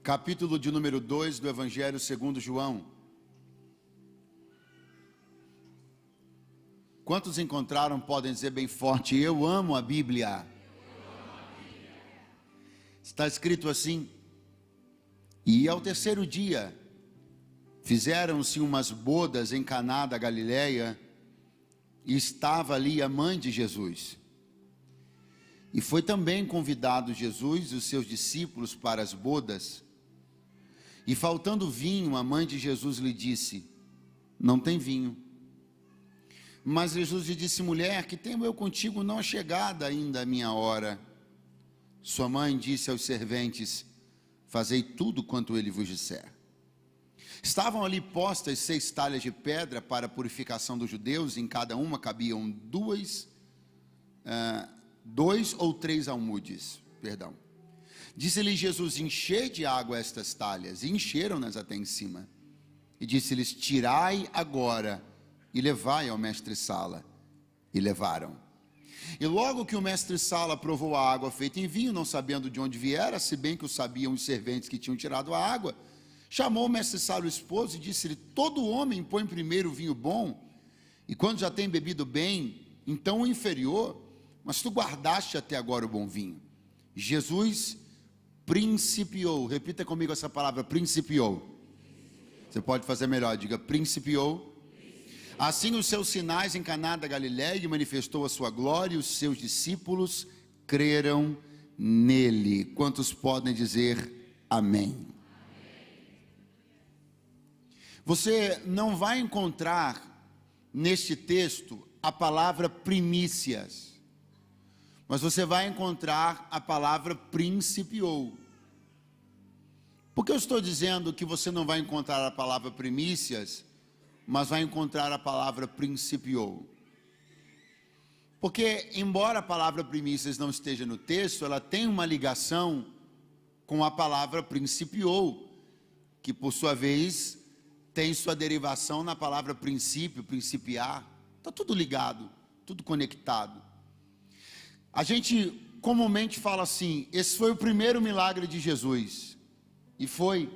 capítulo de número 2 do Evangelho segundo João. Quantos encontraram podem dizer bem forte: eu amo a Bíblia. Está escrito assim: e ao terceiro dia fizeram-se umas bodas em Caná da Galileia, e estava ali a mãe de Jesus. E foi também convidado Jesus e os seus discípulos para as bodas. E faltando vinho, a mãe de Jesus lhe disse: não tem vinho. Mas Jesus lhe disse: mulher, que tenho eu contigo, não é chegada ainda a minha hora. Sua mãe disse aos serventes: fazei tudo quanto ele vos disser. Estavam ali postas 6 talhas de pedra para a purificação dos judeus, em cada uma cabiam 2 ou 3 almudes. Disse-lhe Jesus: enchei de água estas talhas, e encheram-nas até em cima. E disse-lhes: tirai agora e levai ao mestre-sala. E levaram. E logo que o mestre-sala provou a água feita em vinho, não sabendo de onde viera, se bem que o sabiam os serventes que tinham tirado a água, chamou o mestre-sala o esposo e disse-lhe: todo homem põe primeiro o vinho bom, e quando já tem bebido bem, então o inferior, mas tu guardaste até agora o bom vinho. Jesus principiou. Repita comigo essa palavra: principiou. Você pode fazer melhor, diga: principiou. Assim os seus sinais em Caná da Galileia, manifestou a sua glória, e os seus discípulos creram nele. Quantos podem dizer amém? Você não vai encontrar neste texto a palavra primícias, mas você vai encontrar a palavra principiou. Por que eu estou dizendo que você não vai encontrar a palavra primícias, mas vai encontrar a palavra principiou? Porque, embora a palavra primícias não esteja no texto, ela tem uma ligação com a palavra principiou, que por sua vez tem sua derivação na palavra princípio, principiar. Está tudo ligado, tudo conectado. A gente comumente fala assim: esse foi o primeiro milagre de Jesus. E foi.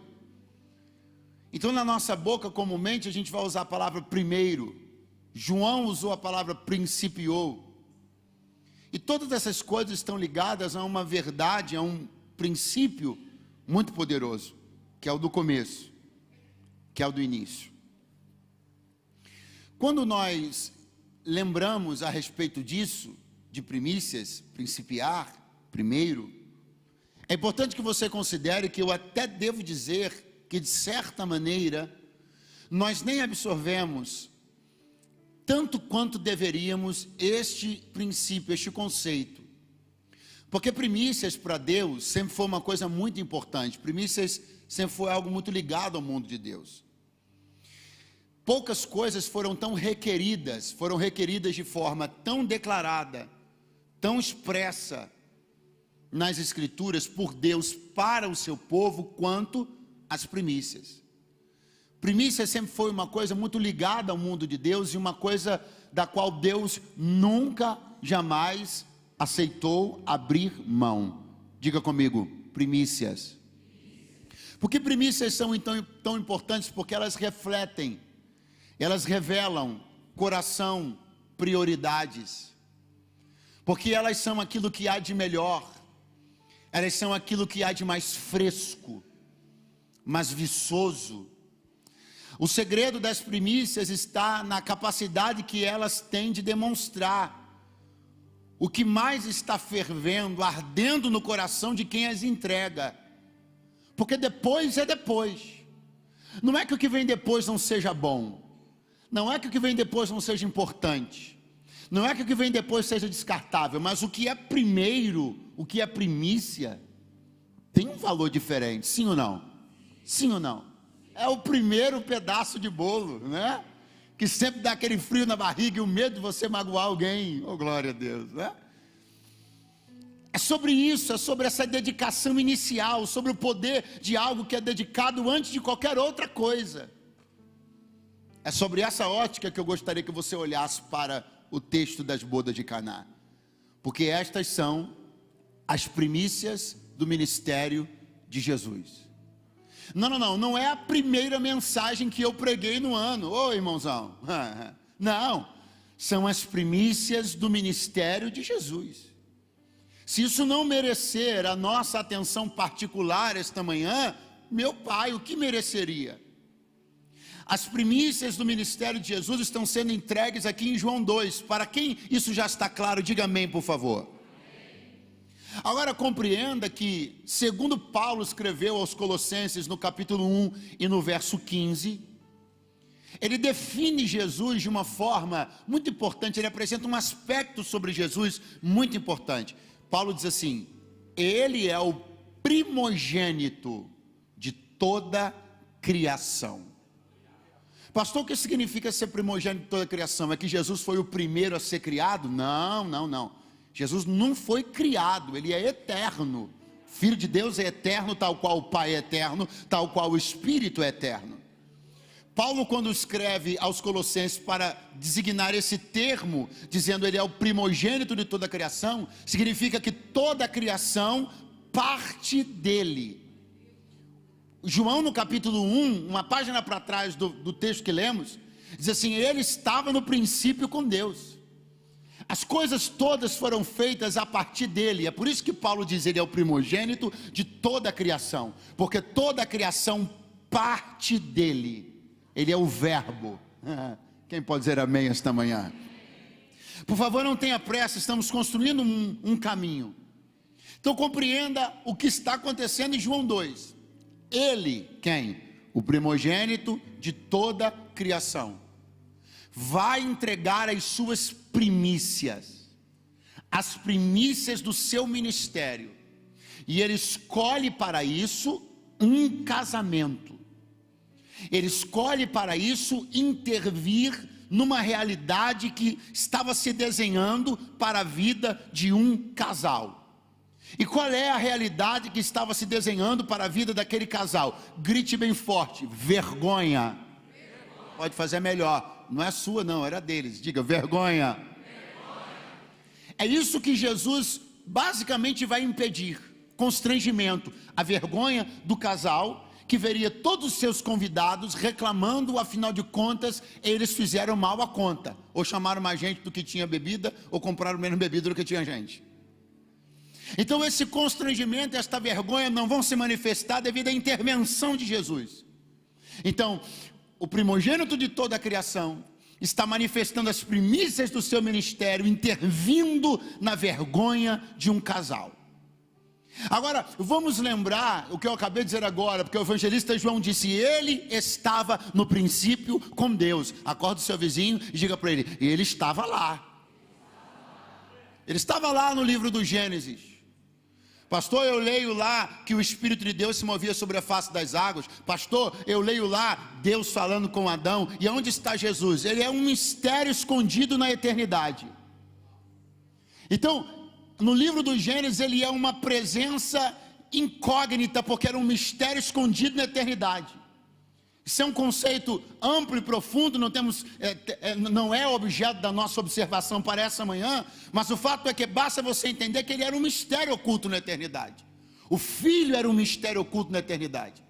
Então, na nossa boca, comumente, a gente vai usar a palavra primeiro. João usou a palavra principiou. E todas essas coisas estão ligadas a uma verdade, a um princípio muito poderoso, que é o do começo, que é o do início. Quando nós lembramos a respeito disso, de primícias, principiar, primeiro, é importante que você considere que eu até devo dizer que, de certa maneira, nós nem absorvemos tanto quanto deveríamos este princípio, este conceito. Porque primícias para Deus sempre foi uma coisa muito importante. Primícias sempre foi algo muito ligado ao mundo de Deus. Poucas coisas foram requeridas de forma tão declarada, tão expressa nas Escrituras por Deus para o seu povo, quanto as primícias. Primícias sempre foi uma coisa muito ligada ao mundo de Deus, e uma coisa da qual Deus nunca, jamais aceitou abrir mão. Diga comigo: primícias. Por que primícias são então tão importantes? Porque elas refletem, elas revelam coração, prioridades. Porque elas são aquilo que há de melhor, elas são aquilo que há de mais fresco, mais viçoso. O segredo das primícias está na capacidade que elas têm de demonstrar o que mais está fervendo, ardendo no coração de quem as entrega. Porque depois é depois. Não é que o que vem depois não seja bom, não é que o que vem depois não seja importante, não é que o que vem depois seja descartável, mas o que é primeiro, o que é primícia, tem um valor diferente. Sim ou não? Sim ou não? É o primeiro pedaço de bolo, né? Que sempre dá aquele frio na barriga e o medo de você magoar alguém. Oh, glória a Deus, né? É sobre isso, é sobre essa dedicação inicial, sobre o poder de algo que é dedicado antes de qualquer outra coisa. É sobre essa ótica que eu gostaria que você olhasse para o texto das bodas de Caná. Porque estas são as primícias do ministério de Jesus. Não é a primeira mensagem que eu preguei no ano. Ô irmãozão, não, são as primícias do ministério de Jesus. Se isso não merecer a nossa atenção particular esta manhã, meu Pai, o que mereceria? As primícias do ministério de Jesus estão sendo entregues aqui em João 2. Para quem isso já está claro, diga amém, por favor. Agora compreenda que, segundo Paulo escreveu aos Colossenses no capítulo 1 e no verso 15, ele define Jesus de uma forma muito importante, ele apresenta um aspecto sobre Jesus muito importante. Paulo diz assim: ele é o primogênito de toda criação. Pastor, o que significa ser primogênito de toda a criação? É que Jesus foi o primeiro a ser criado? Não. Jesus não foi criado, ele é eterno. Filho de Deus é eterno, tal qual o Pai é eterno, tal qual o Espírito é eterno. Paulo, quando escreve aos Colossenses para designar esse termo, dizendo ele é o primogênito de toda a criação, significa que toda a criação parte dele. João, no capítulo 1, uma página para trás do texto que lemos, diz assim: ele estava no princípio com Deus. As coisas todas foram feitas a partir dele. É por isso que Paulo diz ele é o primogênito de toda a criação, porque toda a criação parte dele. Ele é o verbo. Quem pode dizer amém esta manhã? Por favor, não tenha pressa, estamos construindo um caminho. Então compreenda o que está acontecendo em João 2. Ele, quem? O primogênito de toda a criação, vai entregar as suas primícias, as primícias do seu ministério, e ele escolhe para isso um casamento. Ele escolhe para isso intervir numa realidade que estava se desenhando para a vida de um casal. E qual é a realidade que estava se desenhando para a vida daquele casal? Grite bem forte: vergonha. Pode fazer melhor, não é sua não, era deles. Diga: vergonha. É isso que Jesus basicamente vai impedir. Constrangimento, a vergonha do casal, que veria todos os seus convidados reclamando, afinal de contas, eles fizeram mal a conta, ou chamaram mais gente do que tinha bebida, ou compraram menos bebida do que tinha gente. Então esse constrangimento, esta vergonha não vão se manifestar devido à intervenção de Jesus. Então, o primogênito de toda a criação está manifestando as primícias do seu ministério, intervindo na vergonha de um casal. Agora, vamos lembrar o que eu acabei de dizer agora, porque o evangelista João disse: ele estava no princípio com Deus. Acorde o seu vizinho e diga para ele: ele estava lá. Ele estava lá no livro do Gênesis. Pastor, eu leio lá que o Espírito de Deus se movia sobre a face das águas. Pastor, eu leio lá Deus falando com Adão. E onde está Jesus? Ele é um mistério escondido na eternidade. Então, no livro do Gênesis, ele é uma presença incógnita, porque era um mistério escondido na eternidade. Isso é um conceito amplo e profundo, não é objeto da nossa observação para essa manhã, mas o fato é que basta você entender que ele era um mistério oculto na eternidade. O Filho era um mistério oculto na eternidade.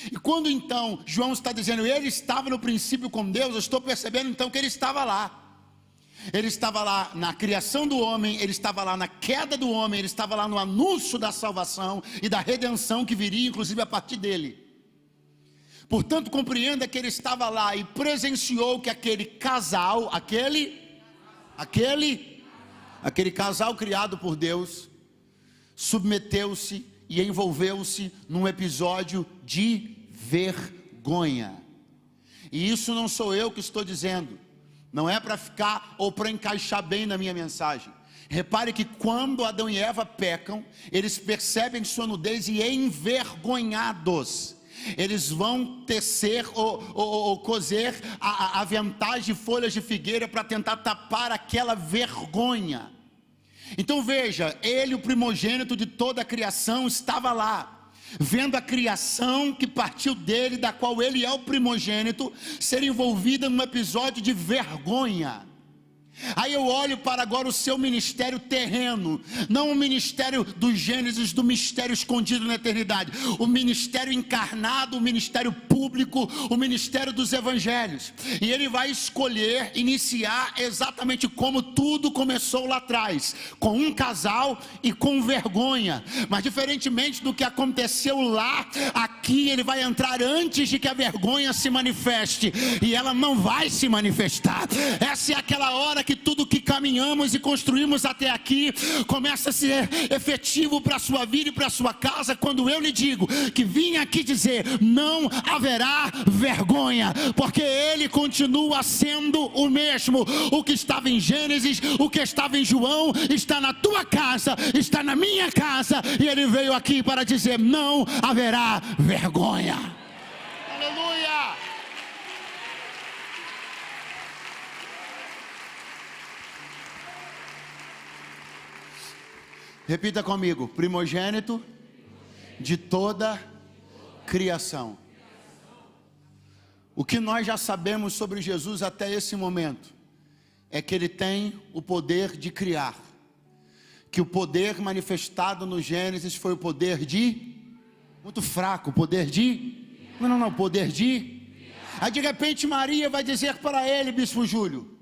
E quando então João está dizendo ele estava no princípio com Deus, eu estou percebendo então que ele estava lá. Ele estava lá na criação do homem, ele estava lá na queda do homem, ele estava lá no anúncio da salvação e da redenção que viria inclusive a partir dele. Portanto, compreenda que ele estava lá e presenciou que aquele casal, aquele casal criado por Deus, submeteu-se e envolveu-se num episódio de vergonha. E isso não sou eu que estou dizendo, não é para ficar ou para encaixar bem na minha mensagem. Repare que quando Adão e Eva pecam, eles percebem sua nudez e envergonhados, eles vão tecer ou coser aventais de folhas de figueira para tentar tapar aquela vergonha. Então veja, ele, o primogênito de toda a criação, estava lá, vendo a criação que partiu dele, da qual ele é o primogênito, ser envolvida num episódio de vergonha. Aí eu olho para agora o seu ministério terreno, não o ministério do Gênesis, do mistério escondido na eternidade, o ministério encarnado, o ministério público, o ministério dos evangelhos. E ele vai escolher iniciar exatamente como tudo começou lá atrás, com um casal e com vergonha. Mas diferentemente do que aconteceu lá, aqui ele vai entrar antes de que a vergonha se manifeste, e ela não vai se manifestar. Essa é aquela hora que tudo que caminhamos e construímos até aqui começa a ser efetivo para a sua vida e para a sua casa, quando eu lhe digo que vim aqui dizer: não haverá vergonha, porque ele continua sendo o mesmo. O que estava em Gênesis, o que estava em João, está na tua casa, está na minha casa, e ele veio aqui para dizer: não haverá vergonha. Aleluia! Repita comigo: primogênito de toda criação. O que nós já sabemos sobre Jesus até esse momento é que ele tem o poder de criar, que o poder manifestado no Gênesis foi o poder de, muito fraco, poder de, poder de. Aí de repente Maria vai dizer para ele, Bispo Júlio: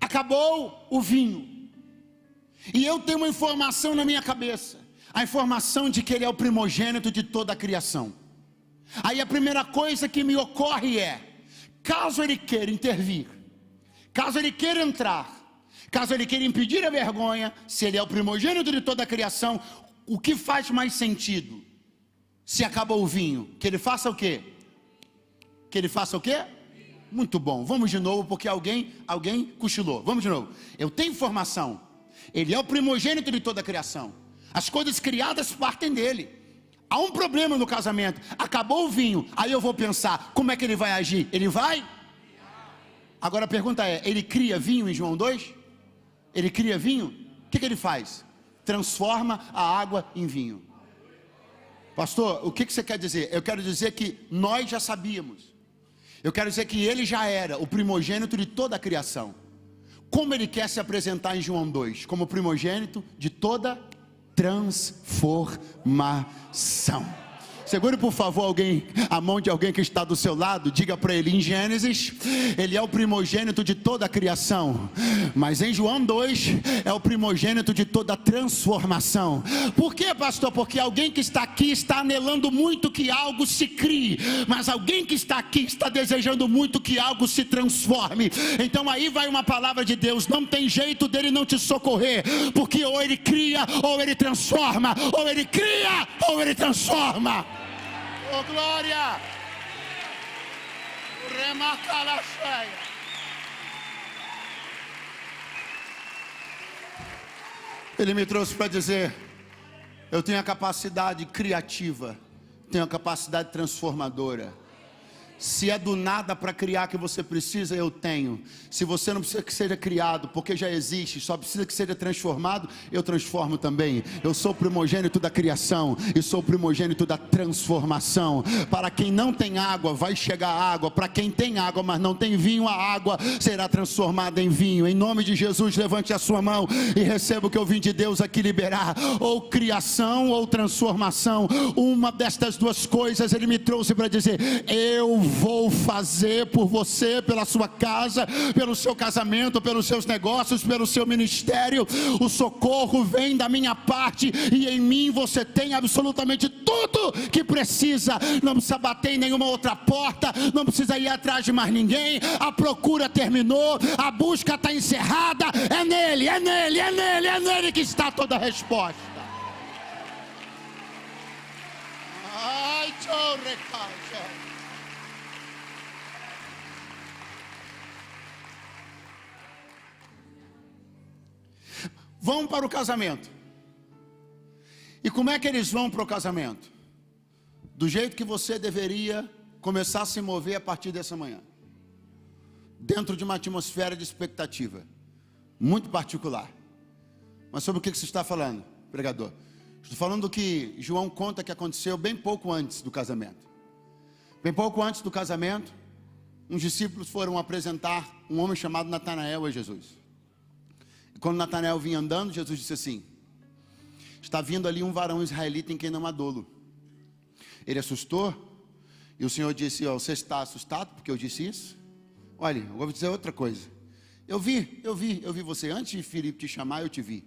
acabou o vinho. E eu tenho uma informação na minha cabeça, a informação de que ele é o primogênito de toda a criação. Aí a primeira coisa que me ocorre é: caso ele queira intervir, caso ele queira entrar, caso ele queira impedir a vergonha, se ele é o primogênito de toda a criação, o que faz mais sentido? Se acabou o vinho, que ele faça o quê? Que ele faça o quê? Muito bom, vamos de novo, porque alguém cochilou. Vamos de novo. Eu tenho informação. Ele é o primogênito de toda a criação. As coisas criadas partem dele. Há um problema no casamento. Acabou o vinho. Aí eu vou pensar: como é que ele vai agir? Ele vai? Agora a pergunta é: ele cria vinho em João 2? Ele cria vinho? O que ele faz? Transforma a água em vinho. Pastor, o que você quer dizer? Eu quero dizer que nós já sabíamos. Eu quero dizer que ele já era o primogênito de toda a criação. Como ele quer se apresentar em João 2? Como primogênito de toda transformação. Segure por favor a mão de alguém que está do seu lado. Diga para ele: em Gênesis ele é o primogênito de toda a criação, mas em João 2 é o primogênito de toda a transformação. Por quê, pastor? Porque alguém que está aqui está anelando muito que algo se crie, mas alguém que está aqui está desejando muito que algo se transforme. Então aí vai uma palavra de Deus: não tem jeito dele não te socorrer, porque ou ele cria ou ele transforma, ou ele cria ou ele transforma. Oh, glória! Remata cheia. Ele me trouxe para dizer: eu tenho a capacidade criativa, tenho a capacidade transformadora. Se é do nada para criar que você precisa, eu tenho. Se você não precisa que seja criado, porque já existe, só precisa que seja transformado, eu transformo também. Eu sou o primogênito da criação e sou o primogênito da transformação. Para quem não tem água, vai chegar água. Para quem tem água, mas não tem vinho, a água será transformada em vinho. Em nome de Jesus, levante a sua mão e receba o que eu vim de Deus aqui liberar: ou criação ou transformação. Uma destas duas coisas ele me trouxe para dizer: eu vou fazer por você, pela sua casa, pelo seu casamento, pelos seus negócios, pelo seu ministério. O socorro vem da minha parte, e em mim você tem absolutamente tudo que precisa. Não precisa bater em nenhuma outra porta, não precisa ir atrás de mais ninguém. A procura terminou, a busca está encerrada. É nele, é nele, é nele, é nele que está toda a resposta. Ai, tchau, recalque. Vão para o casamento. E como é que eles vão para o casamento? Do jeito que você deveria começar a se mover a partir dessa manhã, dentro de uma atmosfera de expectativa muito particular. Mas sobre o que você está falando, pregador? Estou falando do que João conta que aconteceu bem pouco antes do casamento. Bem pouco antes do casamento, uns discípulos foram apresentar um homem chamado Natanael a Jesus. Quando Natanael vinha andando, Jesus disse assim: está vindo ali um varão israelita em quem não há dolo. Ele assustou, e o Senhor disse: ó, você está assustado porque eu disse isso? Olha, eu vou dizer outra coisa. Eu vi você, antes de Filipe te chamar, eu te vi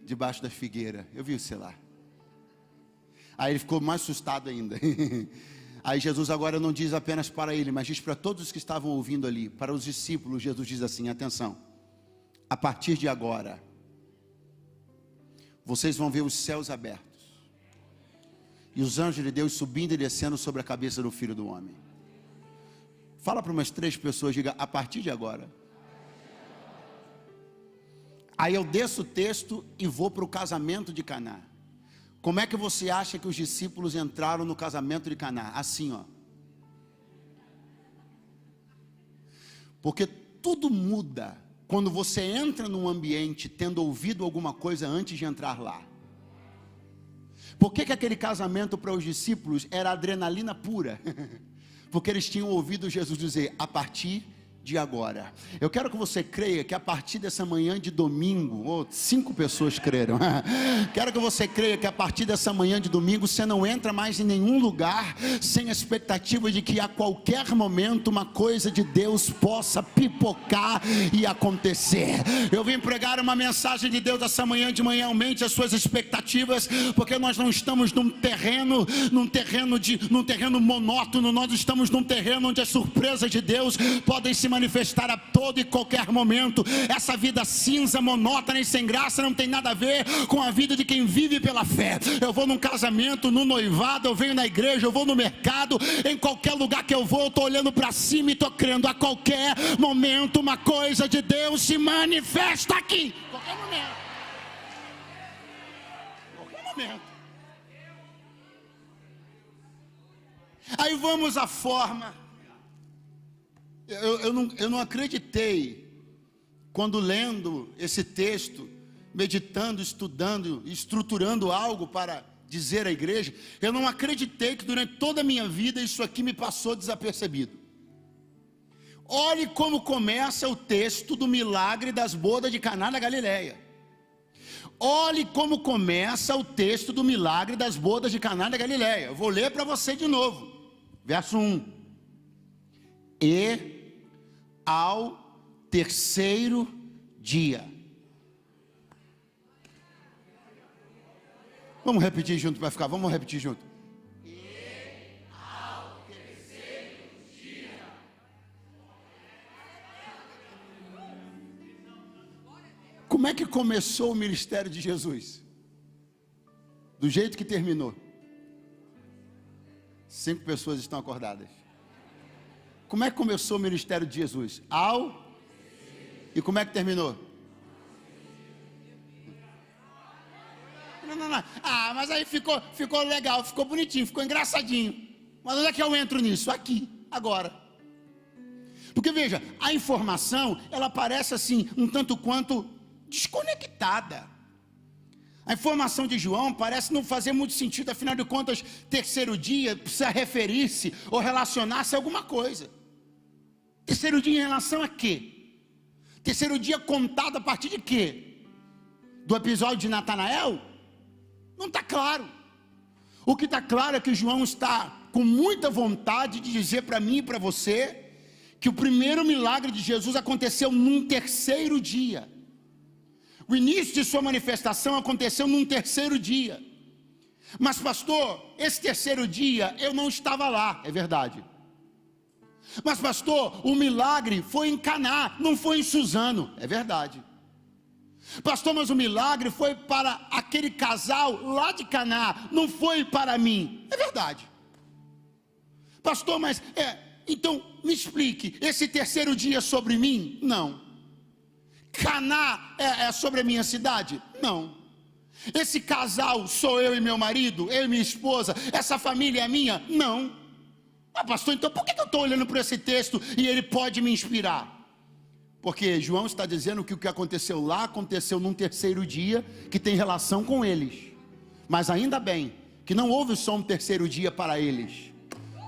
debaixo da figueira, eu vi você lá. Aí ele ficou mais assustado ainda. Aí Jesus agora não diz apenas para ele, mas diz para todos os que estavam ouvindo ali, para os discípulos. Jesus diz assim: atenção, a partir de agora, vocês vão ver os céus abertos, e os anjos de Deus subindo e descendo sobre a cabeça do Filho do Homem. Fala para umas 3 pessoas, diga: a partir de agora. Aí eu desço o texto e vou para o casamento de Caná. Como é que você acha que os discípulos entraram no casamento de Caná? Assim, ó. Porque tudo muda quando você entra num ambiente tendo ouvido alguma coisa antes de entrar lá. Por que aquele casamento para os discípulos era adrenalina pura? Porque eles tinham ouvido Jesus dizer: a partir de agora. Eu quero que você creia que a partir dessa manhã de domingo, 5 pessoas creram. Quero que você creia que a partir dessa manhã de domingo você não entra mais em nenhum lugar sem a expectativa de que a qualquer momento uma coisa de Deus possa pipocar e acontecer. Eu vim pregar uma mensagem de Deus essa manhã de manhã: aumente as suas expectativas, porque nós não estamos num terreno monótono, nós estamos num terreno onde as surpresas de Deus podem se manifestar a todo e qualquer momento. Essa vida cinza, monótona e sem graça não tem nada a ver com a vida de quem vive pela fé. Eu vou num casamento, no noivado, eu venho na igreja, eu vou no mercado, em qualquer lugar que eu vou, eu estou olhando para cima e estou crendo: a qualquer momento uma coisa de Deus se manifesta aqui. Qualquer momento. Qualquer momento. Aí vamos à forma. Eu não acreditei, quando lendo esse texto, meditando, estudando, estruturando algo para dizer à igreja, eu não acreditei que durante toda a minha vida isso aqui me passou desapercebido. Olhe como começa o texto do milagre das bodas de Caná da Galileia. Olhe como começa o texto do milagre das bodas de Caná da Galileia. Eu vou ler para você de novo. Verso 1. E ao terceiro dia. Vamos repetir junto para ficar. Vamos repetir junto. E ao terceiro dia. Como é que começou o ministério de Jesus? Do jeito que terminou. 5 pessoas estão acordadas. Como é que começou o ministério de Jesus? E como é que terminou? Não. Ah, mas aí ficou legal, ficou bonitinho, ficou engraçadinho. Mas onde é que eu entro nisso? Aqui, agora. Porque veja, a informação, ela parece assim, um tanto quanto desconectada. A informação de João parece não fazer muito sentido, afinal de contas, terceiro dia precisa referir-se ou relacionar-se a alguma coisa. Terceiro dia em relação a quê? Terceiro dia contado a partir de quê? Do episódio de Natanael? Não está claro. O que está claro é que João está com muita vontade de dizer para mim e para você que o primeiro milagre de Jesus aconteceu num terceiro dia. O início de sua manifestação aconteceu num terceiro dia. Mas pastor, esse terceiro dia eu não estava lá, é verdade. Mas pastor, o milagre foi em Caná, não foi em Suzano, é verdade. Pastor, mas o milagre foi para aquele casal lá de Caná, não foi para mim, é verdade. Pastor, mas então me explique, esse terceiro dia é sobre mim? Não. Caná é sobre a minha cidade? Não. Esse casal sou eu e meu marido, eu e minha esposa, essa família é minha? Não. Ah, pastor, então por que eu estou olhando para esse texto e ele pode me inspirar? Porque João está dizendo que o que aconteceu lá aconteceu num terceiro dia que tem relação com eles. Mas ainda bem que não houve só um terceiro dia para eles.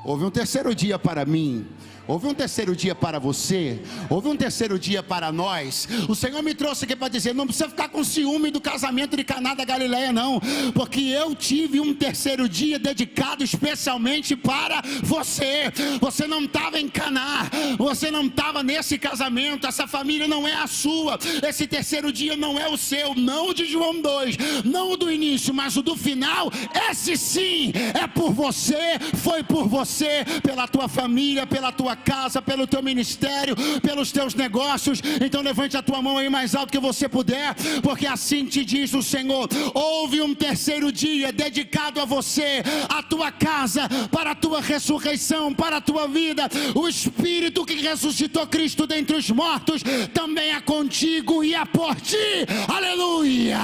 Houve um terceiro dia para mim. Houve um terceiro dia para você, houve um terceiro dia para nós. O Senhor me trouxe aqui para dizer: não precisa ficar com ciúme do casamento de Caná da Galileia não, porque eu tive um terceiro dia dedicado especialmente para você. Você não estava em Caná, você não estava nesse casamento, essa família não é a sua, esse terceiro dia não é o seu, não o de João 2, não o do início, mas o do final. Esse sim é por você, foi por você, pela tua família, pela tua casa, pelo teu ministério, pelos teus negócios. Então levante a tua mão aí mais alto que você puder, porque assim te diz o Senhor: houve um terceiro dia dedicado a você, a tua casa, para a tua ressurreição, para a tua vida. O Espírito que ressuscitou Cristo dentre os mortos também é contigo e é por ti. Aleluia!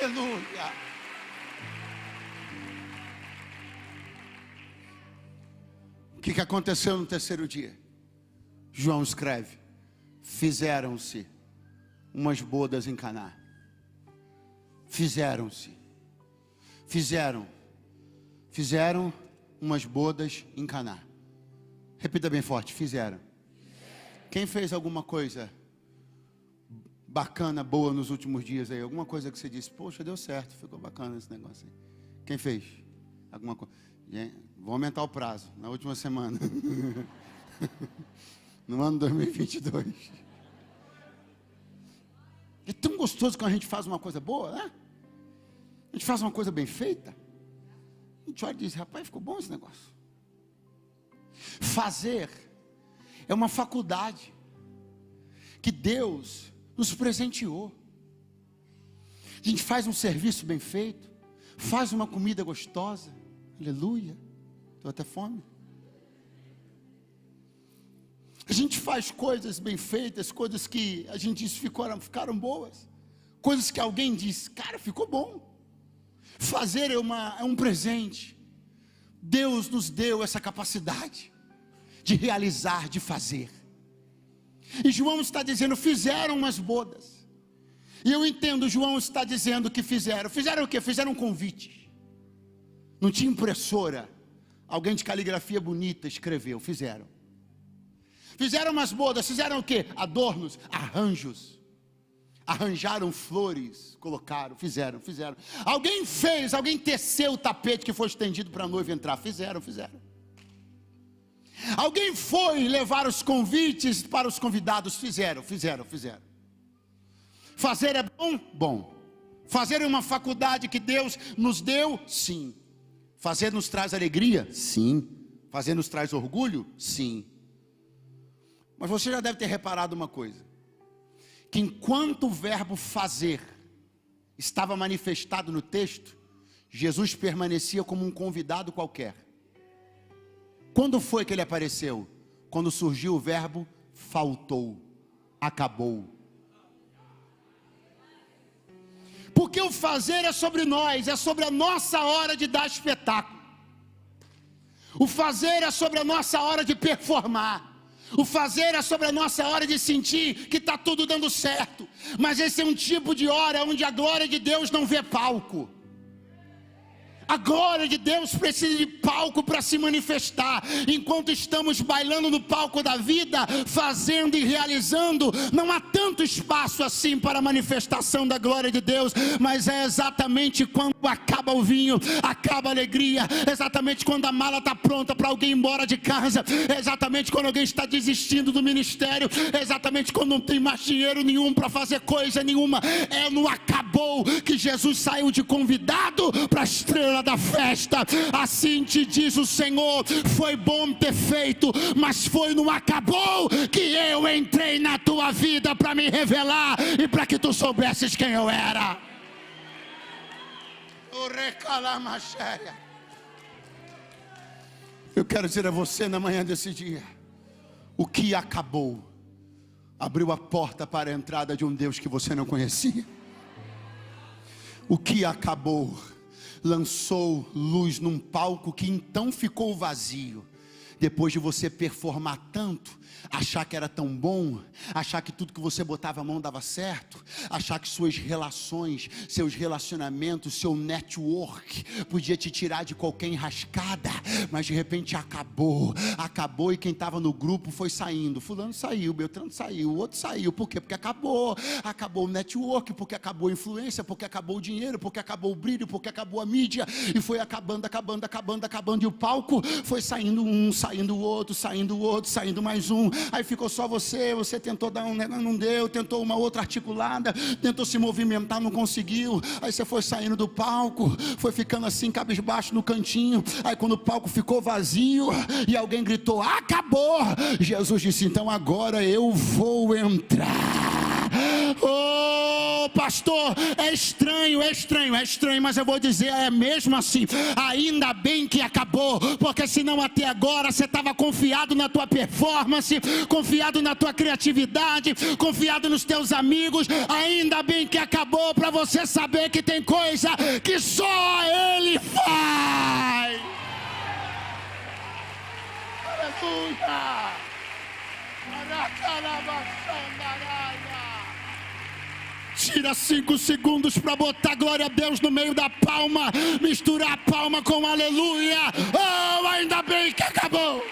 Aleluia. O que aconteceu no terceiro dia? João escreve: fizeram-se umas bodas em Caná. Fizeram umas bodas em Caná. Repita bem forte: fizeram. Quem fez alguma coisa bacana, boa nos últimos dias aí? Alguma coisa que você disse: poxa, deu certo, ficou bacana esse negócio aí. Quem fez? Alguma coisa? Vou aumentar o prazo, na última semana. No ano 2022. É tão gostoso quando a gente faz uma coisa boa, né? A gente faz uma coisa bem feita. A gente olha e diz: rapaz, ficou bom esse negócio. Fazer é uma faculdade que Deus nos presenteou. A gente faz um serviço bem feito, faz uma comida gostosa. Aleluia. Estou até fome. A gente faz coisas bem feitas, coisas que a gente disse ficaram boas, coisas que alguém disse: cara, ficou bom. Fazer é um presente. Deus nos deu essa capacidade de realizar, de fazer. E João está dizendo: fizeram umas bodas. E eu entendo, João está dizendo que fizeram o quê? Fizeram um convite. Não tinha impressora, alguém de caligrafia bonita escreveu. Fizeram umas bodas. Fizeram o quê? Adornos, arranjos, arranjaram flores, colocaram, fizeram. Alguém teceu o tapete que foi estendido para a noiva entrar. Fizeram. Alguém foi levar os convites para os convidados. Fizeram. Fazer é bom. Fazer é uma faculdade que Deus nos deu, sim. Fazer nos traz alegria, sim. Fazer nos traz orgulho, sim. Mas você já deve ter reparado uma coisa: que enquanto o verbo fazer estava manifestado no texto, Jesus permanecia como um convidado qualquer. Quando foi que ele apareceu? Quando surgiu o verbo faltou, acabou. Porque o fazer é sobre nós, é sobre a nossa hora de dar espetáculo. O fazer é sobre a nossa hora de performar. O fazer é sobre a nossa hora de sentir que está tudo dando certo. Mas esse é um tipo de hora onde a glória de Deus não vê palco. A glória de Deus precisa de palco para se manifestar. Enquanto estamos bailando no palco da vida, fazendo e realizando, não há tanto espaço assim para a manifestação da glória de Deus. Mas é exatamente quando acaba o vinho, acaba a alegria, exatamente quando a mala está pronta para alguém ir embora de casa, exatamente quando alguém está desistindo do ministério, exatamente quando não tem mais dinheiro nenhum para fazer coisa nenhuma. É no acabou que Jesus saiu de convidado para a estrela da festa. Assim te diz o Senhor: foi bom ter feito, mas foi no acabou que eu entrei na tua vida para me revelar e para que tu soubesses quem eu era. Eu quero dizer a você na manhã desse dia: o que acabou abriu a porta para a entrada de um Deus que você não conhecia. O que acabou lançou luz num palco que então ficou vazio. depois de você performar tanto, achar que era tão bom, achar que tudo que você botava a mão dava certo, achar que suas relações, seus relacionamentos, seu network podia te tirar de qualquer enrascada, mas de repente acabou e quem estava no grupo foi saindo, fulano saiu, Beltrano saiu, o outro saiu, por quê? Porque acabou o network, porque acabou a influência, porque acabou o dinheiro, porque acabou o brilho, porque acabou a mídia, e foi acabando, e o palco foi saindo um, saindo o outro, saindo mais um, aí ficou só você tentou dar um negócio, não deu, tentou uma outra articulada, tentou se movimentar, não conseguiu, aí você foi saindo do palco, foi ficando assim, cabisbaixo no cantinho, aí quando o palco ficou vazio, e alguém gritou, acabou, Jesus disse, então agora eu vou entrar. Oh, pastor, é estranho, mas eu vou dizer, é mesmo assim, ainda bem que acabou, porque senão até agora você estava confiado na tua performance, confiado na tua criatividade, confiado nos teus amigos, ainda bem que acabou, para você saber que tem coisa que só Ele faz. Aleluia. Tira 5 segundos para botar glória a Deus no meio da palma, misturar a palma com aleluia. Oh, ainda bem que acabou.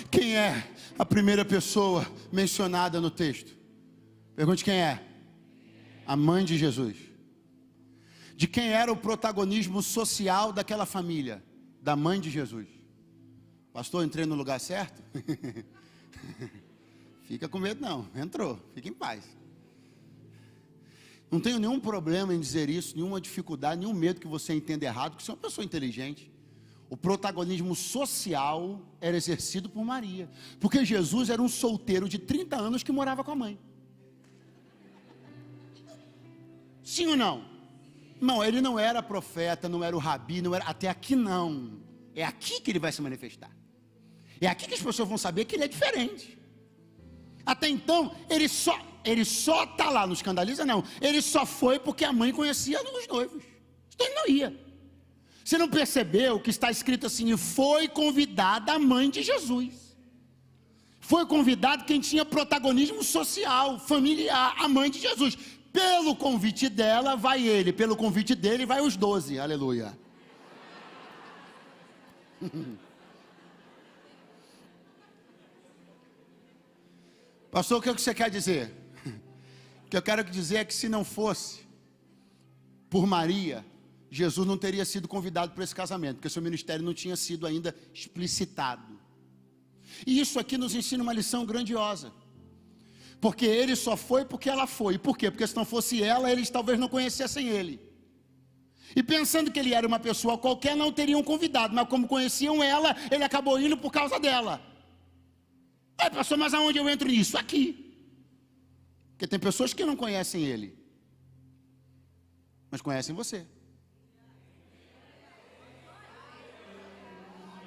Quem é a primeira pessoa mencionada no texto? Pergunte quem é. A mãe de Jesus. De quem era o protagonismo social daquela família? Da mãe de Jesus. Pastor, entrei no lugar certo? Fica com medo não, entrou, fica em paz. Não tenho nenhum problema em dizer isso, nenhuma dificuldade, nenhum medo que você entenda errado, porque você é uma pessoa inteligente. O protagonismo social era exercido por Maria, porque Jesus era um solteiro de 30 anos que morava com a mãe. Sim ou não? Não, ele não era profeta, não era o rabi, não era, até aqui não. É aqui que ele vai se manifestar. É aqui que as pessoas vão saber que ele é diferente. Até então, ele só está lá, não escandaliza não. Ele só foi porque a mãe conhecia os noivos. Então ele não ia. Você não percebeu que está escrito assim, foi convidada a mãe de Jesus. Foi convidado quem tinha protagonismo social, familiar, a mãe de Jesus. Pelo convite dela vai ele, pelo convite dele vai os 12, aleluia. Pastor, o que você quer dizer? O que eu quero dizer é que se não fosse por Maria, Jesus não teria sido convidado para esse casamento, porque seu ministério não tinha sido ainda explicitado. E isso aqui nos ensina uma lição grandiosa, porque ele só foi porque ela foi. Por quê? Porque se não fosse ela, eles talvez não conhecessem ele. E pensando que ele era uma pessoa qualquer, não teriam convidado, mas como conheciam ela, ele acabou indo por causa dela. Aí, pastor, mas aonde eu entro nisso? Aqui. Porque tem pessoas que não conhecem ele, mas conhecem você.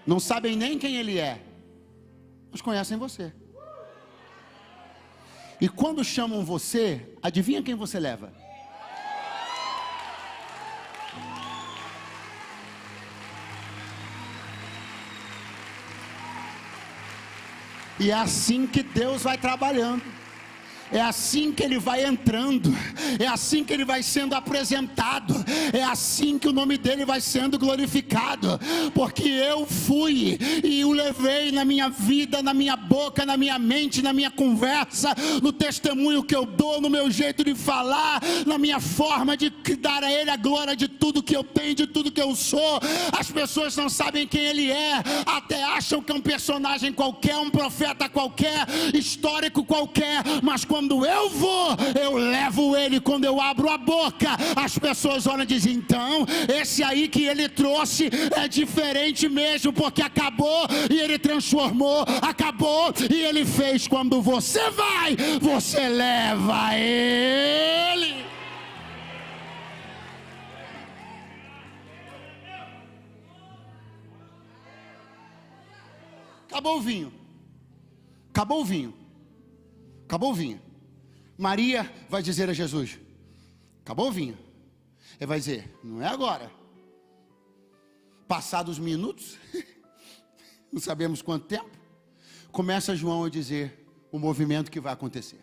Não sabem nem quem ele é, mas conhecem você. E quando chamam você, adivinha quem você leva? E é assim que Deus vai trabalhando. É assim que ele vai entrando, é assim que ele vai sendo apresentado, é assim que o nome dele vai sendo glorificado, porque eu fui e o levei na minha vida, na minha boca, na minha mente, na minha conversa, no testemunho que eu dou, no meu jeito de falar, na minha forma de dar a ele a glória de tudo que eu tenho, de tudo que eu sou. As pessoas não sabem quem ele é, até acham que é um personagem qualquer, um profeta qualquer, histórico qualquer, mas quando eu vou, eu levo ele. Quando eu abro a boca, as pessoas olham e dizem, então, esse aí que ele trouxe é diferente mesmo, porque acabou e ele transformou, acabou e ele fez. Quando você vai, você leva ele. acabou o vinho. Acabou o vinho. Acabou o vinho. Maria vai dizer a Jesus: acabou o vinho. Ele vai dizer: não é agora. Passados minutos, não sabemos quanto tempo, começa João a dizer o movimento que vai acontecer.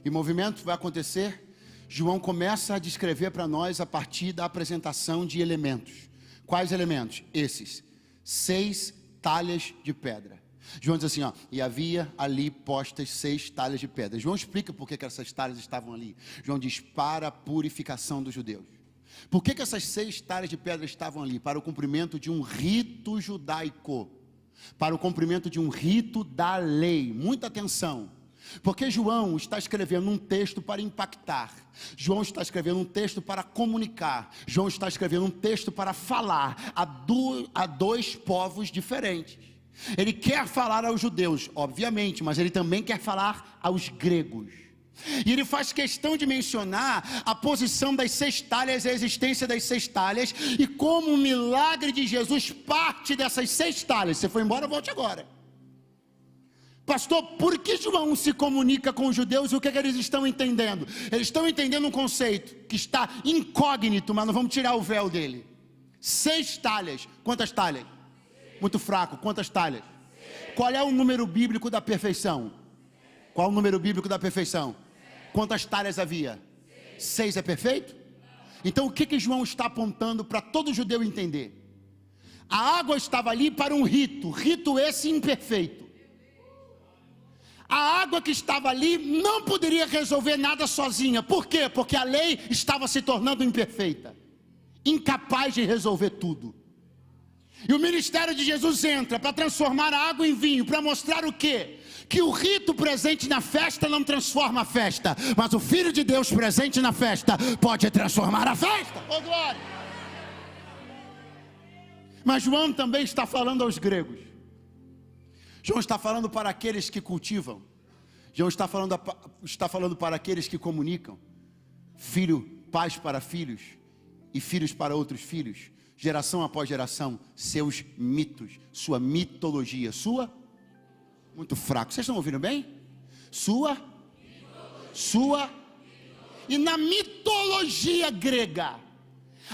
E o movimento vai acontecer, João começa a descrever para nós a partir da apresentação de elementos. Quais elementos? Esses: 6 talhas de pedra. João diz assim, ó: e havia ali postas 6 talhas de pedra. João explica por que essas talhas estavam ali. João diz: para a purificação dos judeus. Por que essas 6 talhas de pedra estavam ali? Para o cumprimento de um rito judaico, para o cumprimento de um rito da lei. Muita atenção, porque João está escrevendo um texto para impactar, João está escrevendo um texto para comunicar, João está escrevendo um texto para falar a 2 povos diferentes. Ele quer falar aos judeus, obviamente, mas ele também quer falar aos gregos. E ele faz questão de mencionar a posição das 6 talhas, a existência das 6 talhas, e como o milagre de Jesus parte dessas 6 talhas. Você foi embora, volte agora. Pastor, por que João se comunica com os judeus e o que eles estão entendendo? Eles estão entendendo um conceito que está incógnito, mas nós vamos tirar o véu dele. 6 talhas. Quantas talhas? Muito fraco. Quantas talhas? Qual é o número bíblico da perfeição? Qual é o número bíblico da perfeição? Quantas talhas havia? 6 é perfeito? Então o que João está apontando para todo judeu entender? A água estava ali para um rito, rito esse imperfeito. A água que estava ali não poderia resolver nada sozinha. Por quê? Porque a lei estava se tornando imperfeita, incapaz de resolver tudo. E o ministério de Jesus entra para transformar a água em vinho, para mostrar o quê? Que o rito presente na festa não transforma a festa, mas o Filho de Deus presente na festa pode transformar a festa. Oh, glória! Mas João também está falando aos gregos. João está falando para aqueles que cultivam. João está falando para aqueles que comunicam. Pais para filhos e filhos para outros filhos. Geração após geração, seus mitos, sua mitologia, muito fraco. Vocês estão ouvindo bem? Sua. E na mitologia grega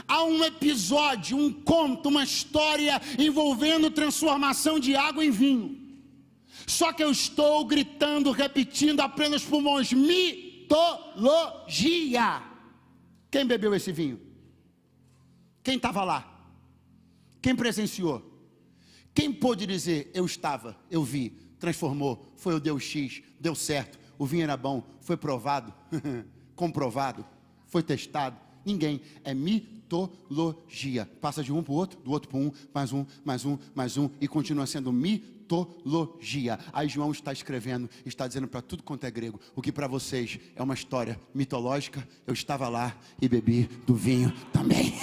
há um episódio, um conto, uma história envolvendo transformação de água em vinho. Só que eu estou gritando, repetindo apenas pulmões: mitologia. Quem bebeu esse vinho? Quem estava lá? Quem presenciou? Quem pôde dizer: eu estava, eu vi, transformou, foi o Deus X, deu certo, o vinho era bom, foi provado, comprovado, foi testado? Ninguém. É mitologia. Passa de um para o outro, do outro para um, mais um, e continua sendo mitologia. Aí João está escrevendo, está dizendo para tudo quanto é grego: o que para vocês é uma história mitológica, eu estava lá e bebi do vinho também.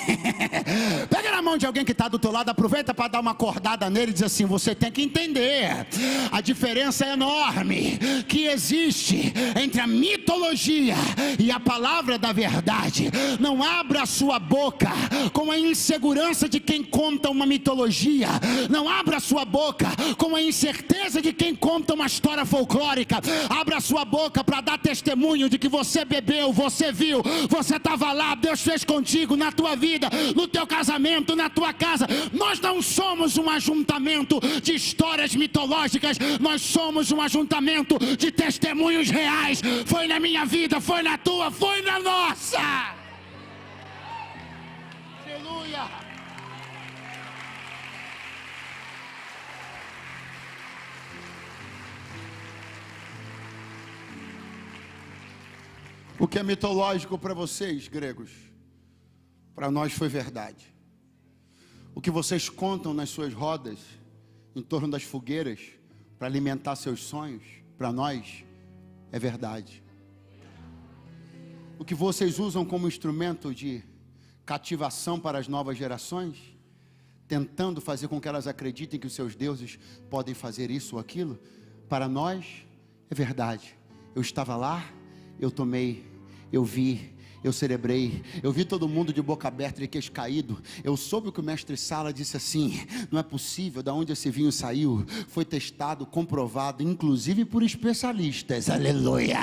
Pega na mão de alguém que está do teu lado, aproveita para dar uma acordada nele e diz assim: você tem que entender a diferença enorme que existe entre a mitologia e a palavra da verdade. Não abra a sua boca com a insegurança de quem conta uma mitologia. Não abra a sua boca com a incerteza de quem conta uma história folclórica. Abra a sua boca para dar testemunho de que você bebeu, você viu, você estava lá, Deus fez contigo, na tua vida, no teu casamento, na tua casa. Nós não somos um ajuntamento de histórias mitológicas, nós somos um ajuntamento de testemunhos reais. Foi na minha vida, foi na tua, foi na nossa. Aleluia. O que é mitológico para vocês, gregos, para nós foi verdade. O que vocês contam nas suas rodas, em torno das fogueiras, para alimentar seus sonhos, para nós é verdade. O que vocês usam como instrumento de cativação para as novas gerações, tentando fazer com que elas acreditem que os seus deuses podem fazer isso ou aquilo, para nós é verdade. Eu estava lá, eu tomei, eu vi, Eu celebrei, eu vi todo mundo de boca aberta, de queixo caído. Eu soube que o mestre Sala disse assim: não é possível, da onde esse vinho saiu, foi testado, comprovado, inclusive por especialistas. Aleluia,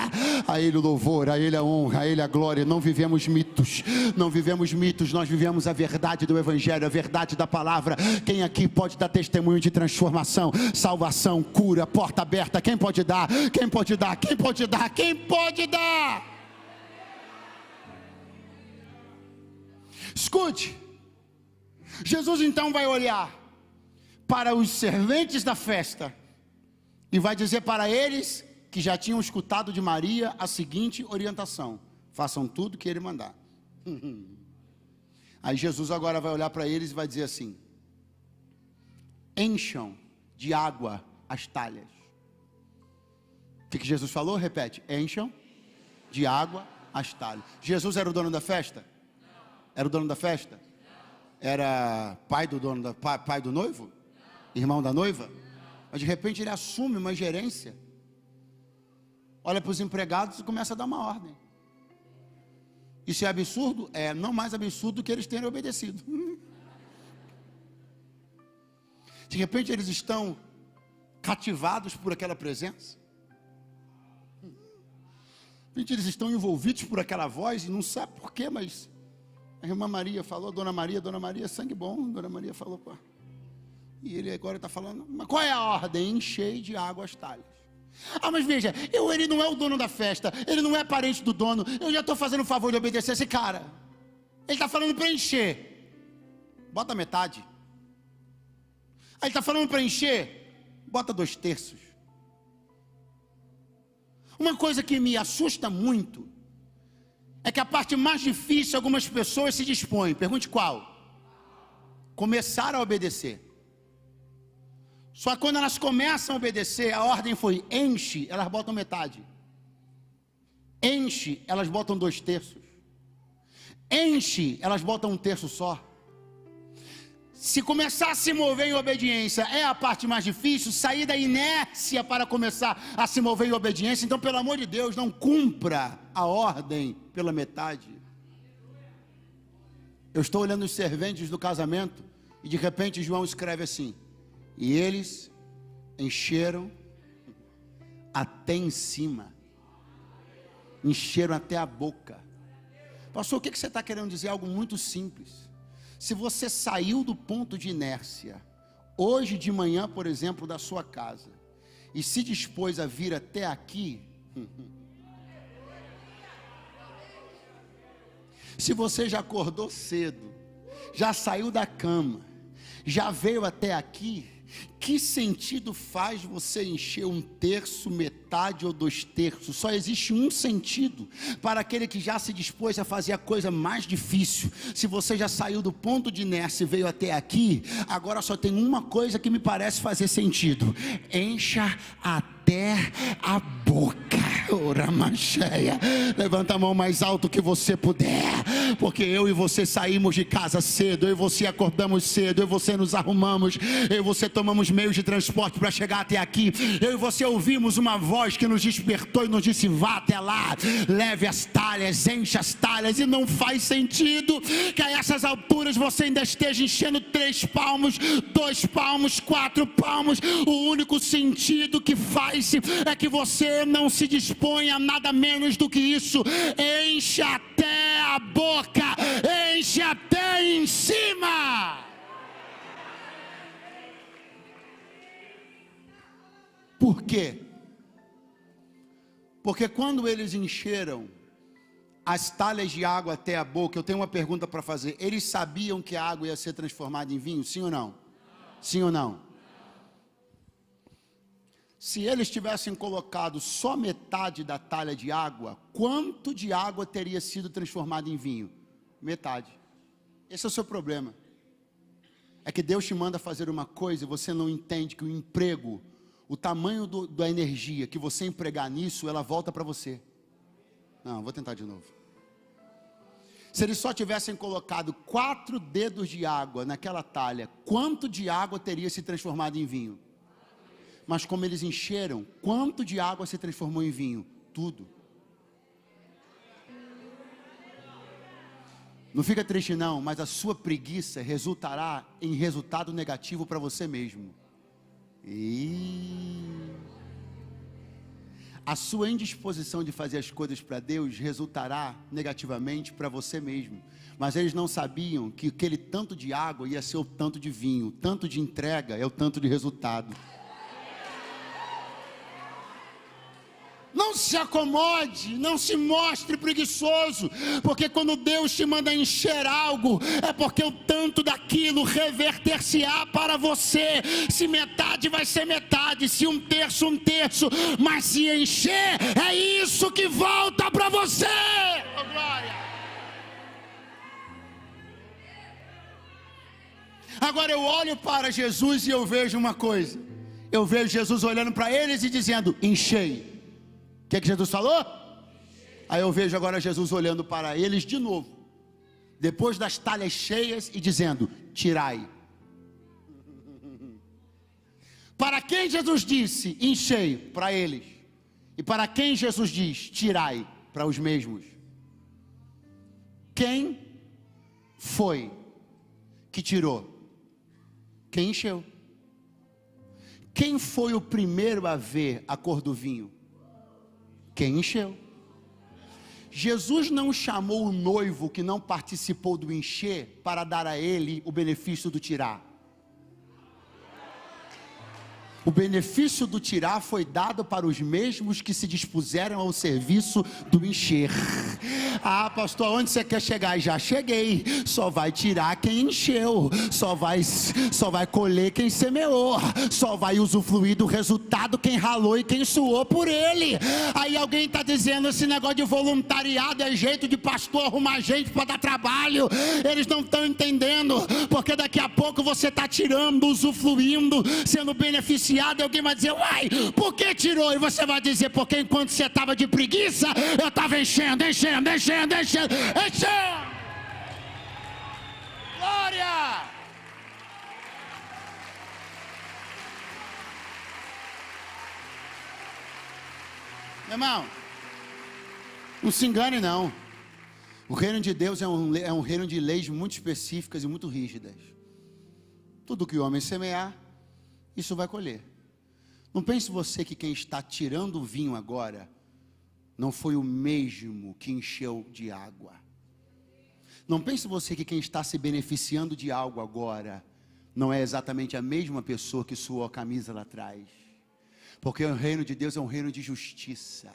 a Ele o louvor, a Ele a honra, a Ele a glória. Não vivemos mitos, não vivemos mitos, nós vivemos a verdade do Evangelho, a verdade da palavra. Quem aqui pode dar testemunho de transformação, salvação, cura, porta aberta? Quem pode dar? Quem pode dar? Quem pode dar? Quem pode dar? Escute, Jesus então vai olhar para os serventes da festa e vai dizer para eles, que já tinham escutado de Maria, a seguinte orientação: façam tudo que Ele mandar. Aí Jesus agora vai olhar para eles e vai dizer assim: encham de água as talhas. O que Jesus falou? Repete: encham de água as talhas. Jesus era o dono da festa? Era o dono da festa? Era pai do dono pai do noivo? Irmão da noiva? Mas de repente ele assume uma gerência, olha para os empregados e começa a dar uma ordem. Isso é absurdo? É não mais absurdo do que eles terem obedecido. De repente eles estão cativados por aquela presença. De repente eles estão envolvidos por aquela voz e não sabe por quê, mas a irmã Maria falou, Dona Maria, sangue bom. Dona Maria falou, pô. E ele agora está falando, mas qual é a ordem? Enchei de água as talhas. Ah, mas veja, ele não é o dono da festa, ele não é parente do dono, eu já estou fazendo o favor de obedecer esse cara. Ele está falando para encher, bota metade. Aí ele está falando para encher, bota 2/3. Uma coisa que me assusta muito é que a parte mais difícil algumas pessoas se dispõem. Pergunte qual? Começar a obedecer. Só que quando elas começam a obedecer, a ordem foi enche, elas botam metade. Enche, elas botam 2/3. Enche, elas botam 1/3 só. Se começar a se mover em obediência é a parte mais difícil, sair da inércia para começar a se mover em obediência, então pelo amor de Deus, não cumpra a ordem pela metade. Eu estou olhando os serventes do casamento e de repente João escreve assim: e eles encheram até em cima, encheram até a boca. Pastor, o que você está querendo dizer? Algo muito simples. Se você saiu do ponto de inércia, hoje de manhã, por exemplo, da sua casa, e se dispôs a vir até aqui, se você já acordou cedo, já saiu da cama, já veio até aqui, que sentido faz você encher 1/3, metade ou 2/3? Só existe um sentido para aquele que já se dispôs a fazer a coisa mais difícil. Se você já saiu do ponto de inércia e veio até aqui, agora só tem uma coisa que me parece fazer sentido: encha até a boca. Ora, mancheia. Levanta a mão mais alto que você puder, porque eu e você saímos de casa cedo, eu e você acordamos cedo, eu e você nos arrumamos, eu e você tomamos meios de transporte para chegar até aqui, eu e você ouvimos uma voz que nos despertou e nos disse: vá até lá, leve as talhas, enche as talhas. E não faz sentido que a essas alturas você ainda esteja enchendo 3 palmos, 2 palmos, 4 palmos. O único sentido que faz é que você não se dispõe a nada menos do que isso: enche até a boca, enche até em cima. Por quê? Porque quando eles encheram as talhas de água até a boca, eu tenho uma pergunta para fazer: eles sabiam que a água ia ser transformada em vinho? Sim ou não? Sim ou não? Se eles tivessem colocado só metade da talha de água, quanto de água teria sido transformado em vinho? Metade. Esse é o seu problema. É que Deus te manda fazer uma coisa e você não entende que o emprego, o tamanho da energia que você empregar nisso, ela volta para você. Não, vou tentar de novo. Se eles só tivessem colocado 4 dedos de água naquela talha, quanto de água teria se transformado em vinho? Mas como eles encheram, quanto de água se transformou em vinho? Tudo. Não fica triste não, mas a sua preguiça resultará em resultado negativo para você mesmo. A sua indisposição de fazer as coisas para Deus resultará negativamente para você mesmo. Mas eles não sabiam que aquele tanto de água ia ser o tanto de vinho, o tanto de entrega é o tanto de resultado. Não se acomode, não se mostre preguiçoso, porque quando Deus te manda encher algo, é porque o tanto daquilo reverter-se-á para você. Se metade vai ser metade, se um terço, mas se encher, é isso que volta para você. Oh, glória! Agora eu olho para Jesus e eu vejo uma coisa, eu vejo Jesus olhando para eles e dizendo, enchei. O que Jesus falou? Aí eu vejo agora Jesus olhando para eles de novo, depois das talhas cheias, e dizendo, tirai. Para quem Jesus disse, enchei? Para eles. E para quem Jesus diz, tirai? Para os mesmos. Quem foi que tirou? Quem encheu? Quem foi o primeiro a ver a cor do vinho? Quem encheu? Jesus não chamou o noivo que não participou do encher para dar a ele o benefício do tirar. O benefício do tirar foi dado para os mesmos que se dispuseram ao serviço do encher. Ah, pastor, onde você quer chegar? Já cheguei. Só vai tirar quem encheu, só vai colher quem semeou, só vai usufruir do resultado quem ralou e quem suou por ele. Aí alguém está dizendo, esse negócio de voluntariado é jeito de pastor arrumar gente para dar trabalho. Eles não estão entendendo, porque daqui a pouco você está tirando, usufruindo, sendo beneficiado. E alguém vai dizer, uai, por que tirou? E você vai dizer, porque enquanto você estava de preguiça, eu estava enchendo. Glória! Meu irmão, não se engane não. O reino de Deus é um reino de leis muito específicas e muito rígidas. Tudo que o homem semear, isso vai colher. Não pense você que quem está tirando o vinho agora não foi o mesmo que encheu de água. Não pense você que quem está se beneficiando de algo agora não é exatamente a mesma pessoa que suou a camisa lá atrás. Porque o reino de Deus é um reino de justiça.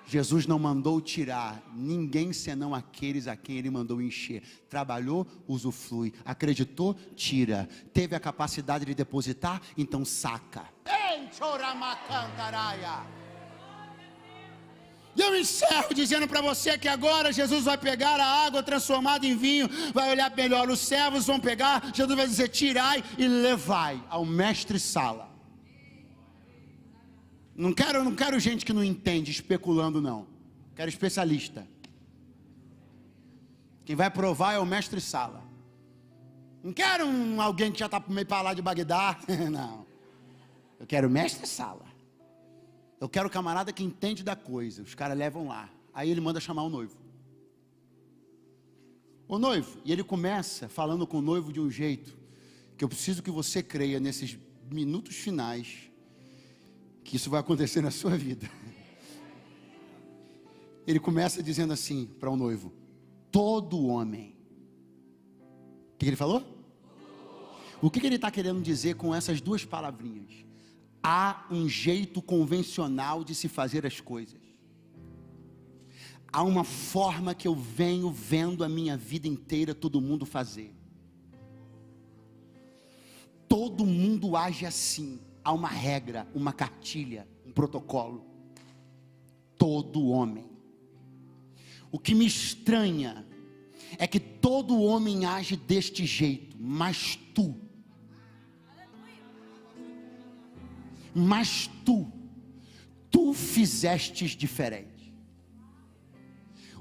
Jesus não mandou tirar ninguém senão aqueles a quem ele mandou encher. Trabalhou, usufrui. Acreditou, tira. Teve a capacidade de depositar, então saca. E eu encerro dizendo para você que agora Jesus vai pegar a água transformada em vinho, vai olhar melhor, os servos vão pegar, Jesus vai dizer, tirai e levai ao mestre-sala. Não quero gente que não entende, especulando não. Quero especialista. Quem vai provar é o mestre-sala. Não quero alguém que já está meio para lá de Bagdá. Não. Eu quero mestre-sala. Eu quero camarada que entende da coisa. Os caras levam lá. Aí ele manda chamar o noivo. O noivo. E ele começa falando com o noivo de um jeito que eu preciso que você creia nesses minutos finais que isso vai acontecer na sua vida. Ele começa dizendo assim para o noivo, todo homem. O que ele falou? O que ele está querendo dizer com essas duas palavrinhas? Há um jeito convencional de se fazer as coisas. Há uma forma que eu venho vendo a minha vida inteira todo mundo fazer. Todo mundo age assim. Há uma regra, uma cartilha, um protocolo. Todo homem. O que me estranha é que todo homem age deste jeito, mas tu fizestes diferente.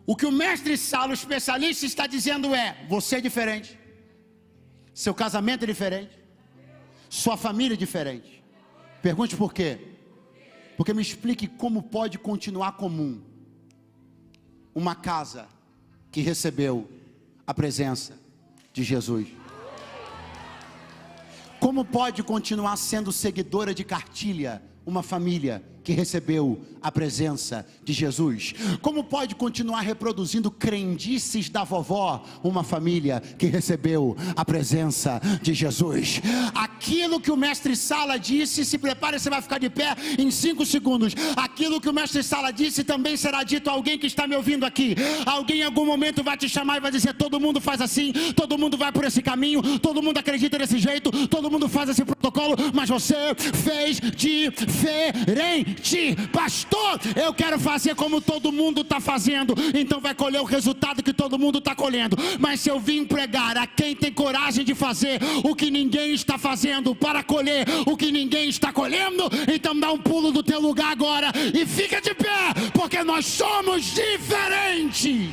O que o mestre Sala, o especialista, está dizendo é, você é diferente, seu casamento é diferente, sua família é diferente. Pergunte por quê? Porque me explique como pode continuar comum uma casa que recebeu a presença de Jesus? Como pode continuar sendo seguidora de cartilha uma família que recebeu a presença de Jesus? Como pode continuar reproduzindo crendices da vovó uma família que recebeu a presença de Jesus? Aquilo que o mestre Sala disse, se prepare, você vai ficar de pé em 5 segundos. Aquilo que o mestre Sala disse também será dito a alguém que está me ouvindo aqui. Alguém em algum momento vai te chamar e vai dizer: todo mundo faz assim, todo mundo vai por esse caminho, todo mundo acredita desse jeito, todo mundo faz esse protocolo, mas você fez diferente. Pastor, eu quero fazer como todo mundo está fazendo, então vai colher o resultado que todo mundo está colhendo. Mas se eu vim pregar a quem tem coragem de fazer o que ninguém está fazendo para colher o que ninguém está colhendo, então dá um pulo do teu lugar agora e fica de pé, porque nós somos diferentes.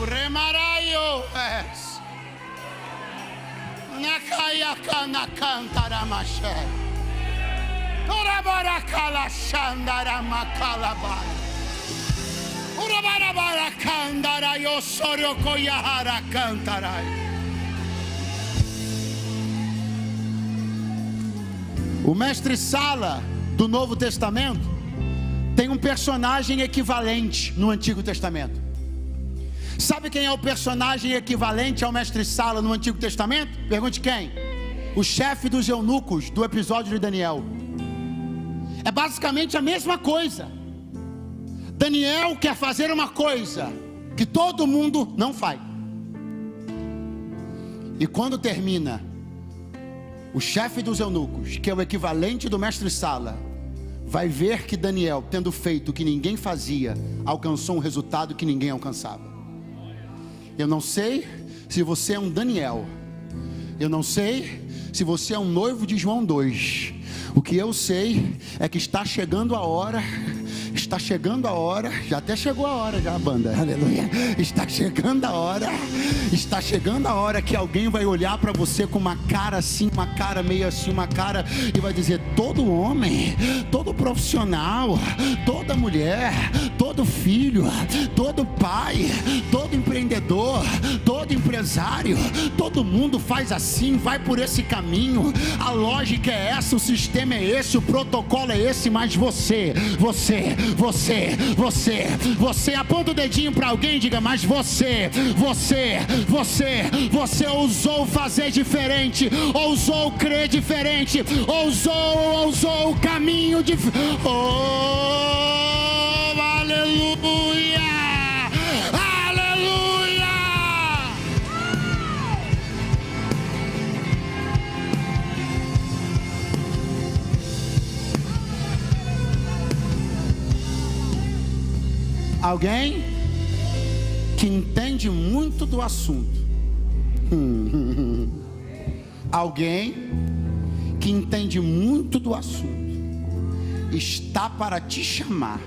Remaraio es Nakaya kana kantara mashe Torabara kala shandara makalaba Urabara bara kandara yosorio koyahara kantarai. O mestre Sala do Novo Testamento tem um personagem equivalente no Antigo Testamento. Sabe quem é o personagem equivalente ao mestre Sala no Antigo Testamento? Pergunte quem? O chefe dos eunucos do episódio de Daniel. É basicamente a mesma coisa. Daniel quer fazer uma coisa que todo mundo não faz. E quando termina, o chefe dos eunucos, que é o equivalente do mestre Sala, vai ver que Daniel, tendo feito o que ninguém fazia, alcançou um resultado que ninguém alcançava. Eu não sei se você é um Daniel. Eu não sei se você é um noivo de João 2. O que eu sei é que está chegando a hora. Está chegando a hora. Já até chegou a hora já, banda. Aleluia. Está chegando a hora. Está chegando a hora que alguém vai olhar para você com uma cara assim, uma cara meio assim, uma cara, e vai dizer: todo homem, todo profissional, toda mulher, todo filho, todo pai, todo empreendedor, todo empresário, todo mundo faz assim, vai por esse caminho. A lógica é essa, o sistema é esse, o protocolo é esse, mas você aponta o dedinho para alguém e diga: mas você ousou fazer diferente, ousou crer diferente, ousou o caminho diferente. Oh, aleluia, aleluia. Alguém que entende muito do assunto. Alguém que entende muito do assunto está para te chamar.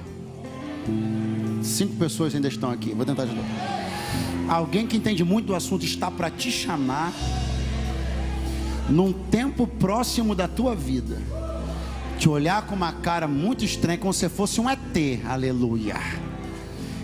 5 pessoas ainda estão aqui. Vou tentar de novo. Alguém que entende muito do assunto está para te chamar num tempo próximo da tua vida, te olhar com uma cara muito estranha, como se fosse um ET. Aleluia.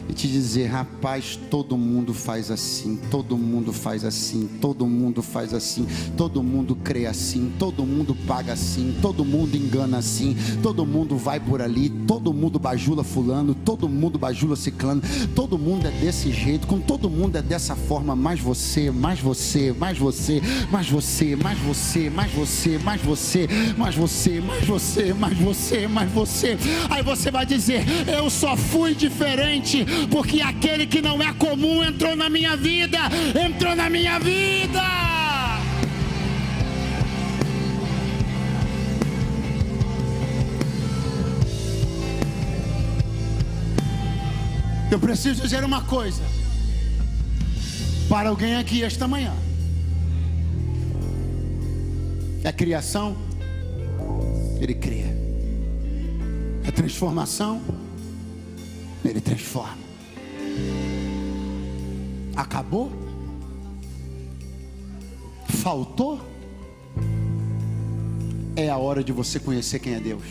E te dizer: rapaz, todo mundo faz assim, todo mundo faz assim, todo mundo faz assim, todo mundo crê assim, todo mundo paga assim, todo mundo engana assim, todo mundo vai por ali, todo mundo bajula fulano, todo mundo bajula ciclano, todo mundo é desse jeito, com todo mundo é dessa forma, mais você, mais você, mais você, mais você, mais você, mais você, mais você, mais você, mais você, mais você, mais você. Aí você vai dizer: eu só fui diferente porque aquele que não é comum entrou na minha vida, entrou na minha vida. Eu preciso dizer uma coisa para alguém aqui esta manhã: é criação, ele cria. É transformação, ele transforma. Acabou? Faltou? É a hora de você conhecer quem é Deus.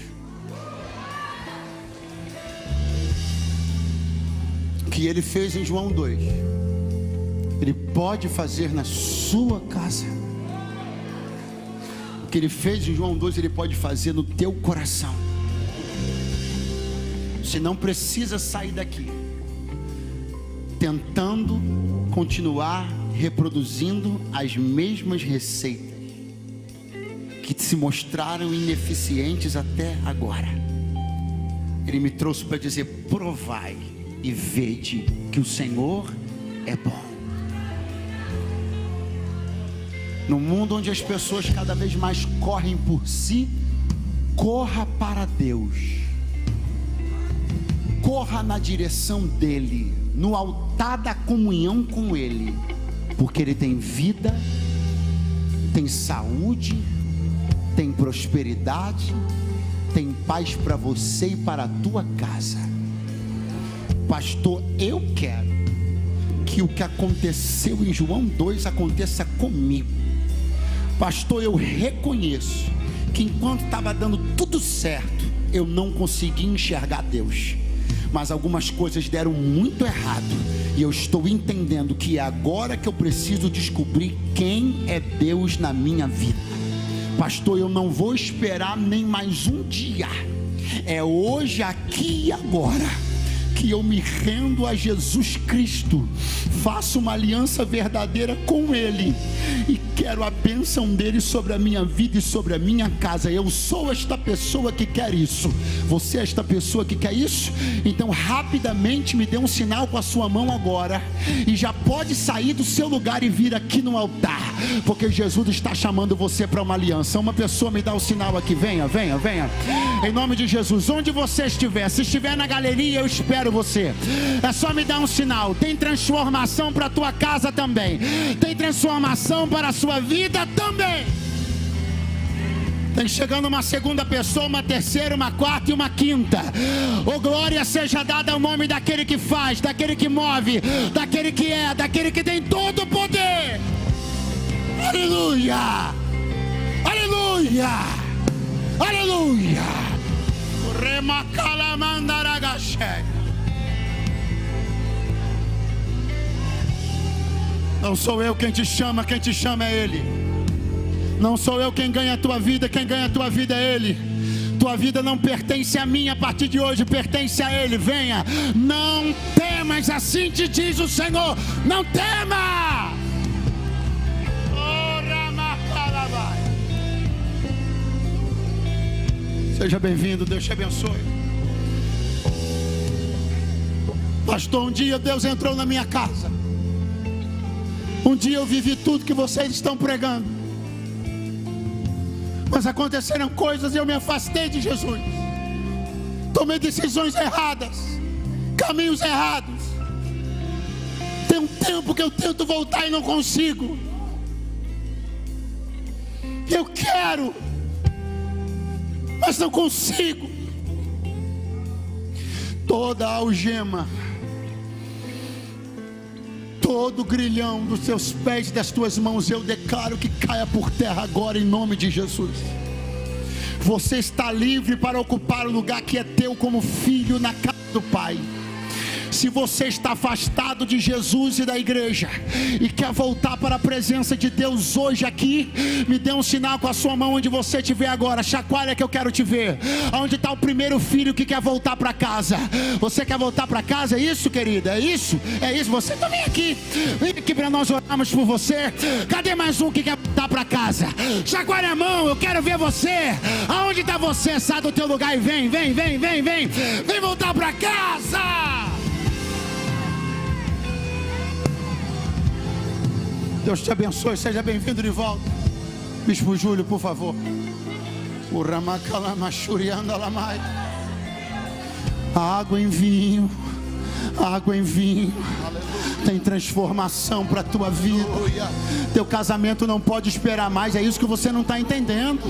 que ele fez em João 2, ele pode fazer na sua casa. O que ele fez em João 2, ele pode fazer no teu coração. Você não precisa sair daqui tentando continuar reproduzindo as mesmas receitas que se mostraram ineficientes até agora. Ele me trouxe para dizer: provai e vede que o Senhor é bom. No mundo onde as pessoas cada vez mais correm por si, corra para Deus. Corra na direção dele, no altar da comunhão com ele, porque ele tem vida, tem saúde, tem prosperidade, tem paz para você e para a tua casa. Pastor, eu quero que o que aconteceu em João 2 aconteça comigo. Pastor, eu reconheço que enquanto estava dando tudo certo, eu não consegui enxergar Deus, mas algumas coisas deram muito errado, e eu estou entendendo que é agora que eu preciso descobrir quem é Deus na minha vida. Pastor, eu não vou esperar nem mais um dia, é hoje, aqui e agora que eu me rendo a Jesus Cristo, faço uma aliança verdadeira com Ele e quero a bênção dele sobre a minha vida e sobre a minha casa. Eu sou esta pessoa que quer isso. Você é esta pessoa que quer isso? Então rapidamente me dê um sinal com a sua mão agora, e já pode sair do seu lugar e vir aqui no altar, porque Jesus está chamando você para uma aliança. Uma pessoa me dá o sinal aqui, venha, venha, venha, em nome de Jesus. Onde você estiver, se estiver na galeria, eu espero você. É só me dar um sinal. Tem transformação para a tua casa também, tem transformação para a sua vida também. Tem chegando uma segunda pessoa, uma terceira, uma quarta e uma quinta. Oh, glória seja dada ao nome daquele que faz, daquele que move, daquele que é, daquele que tem todo o poder. Aleluia, aleluia, aleluia. Não sou eu quem te chama é Ele. Não sou eu quem ganha a tua vida, quem ganha a tua vida é Ele. Tua vida não pertence a mim, a partir de hoje pertence a Ele. Venha, não temas, assim te diz o Senhor, não tema. Seja bem-vindo, Deus te abençoe. Pastor, um dia Deus entrou na minha casa. Um dia eu vivi tudo que vocês estão pregando, mas aconteceram coisas e eu me afastei de Jesus. Tomei decisões erradas, caminhos errados. Tem um tempo que eu tento voltar e não consigo. Eu quero, mas não consigo. Toda a algema, todo grilhão dos teus pés e das tuas mãos, eu declaro que caia por terra agora em nome de Jesus. Você está livre para ocupar o lugar que é teu como filho na casa do Pai. Se você está afastado de Jesus e da igreja e quer voltar para a presença de Deus hoje aqui, me dê um sinal com a sua mão onde você estiver agora. Chacoalha que eu quero te ver. Onde está o primeiro filho que quer voltar para casa? Você quer voltar para casa? É isso, querida? É isso? É isso? Você também aqui. Vem aqui para nós orarmos por você. Cadê mais um que quer voltar para casa? Chacoalha a mão, eu quero ver você. Aonde está você? Sai do teu lugar e vem, vem, vem, vem, vem. Vem voltar para casa. Deus te abençoe, seja bem-vindo de volta. Bispo Júlio, por favor. Água em vinho, água em vinho, Tem transformação para a tua vida. Teu casamento não pode esperar mais. É isso que você não está entendendo.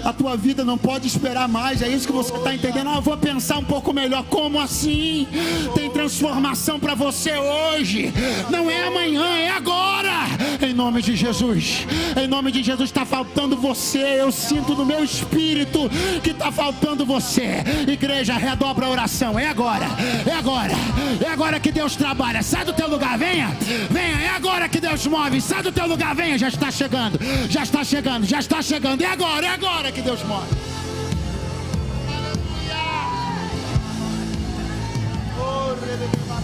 A tua vida não pode esperar mais. É isso que você está entendendo. Eu vou pensar um pouco melhor. Como assim? Tem transformação para você hoje. Não é amanhã, é agora. Em nome de Jesus. Em nome de Jesus. Está faltando você. Eu sinto no meu espírito que está faltando você. Igreja, redobra a oração. É agora. É agora. É agora que Deus trabalha. Sai do teu lugar, venha. Venha, é agora que Deus move. Sai do teu lugar, venha. Já está chegando. Já está chegando. Já está chegando. É agora que Deus move.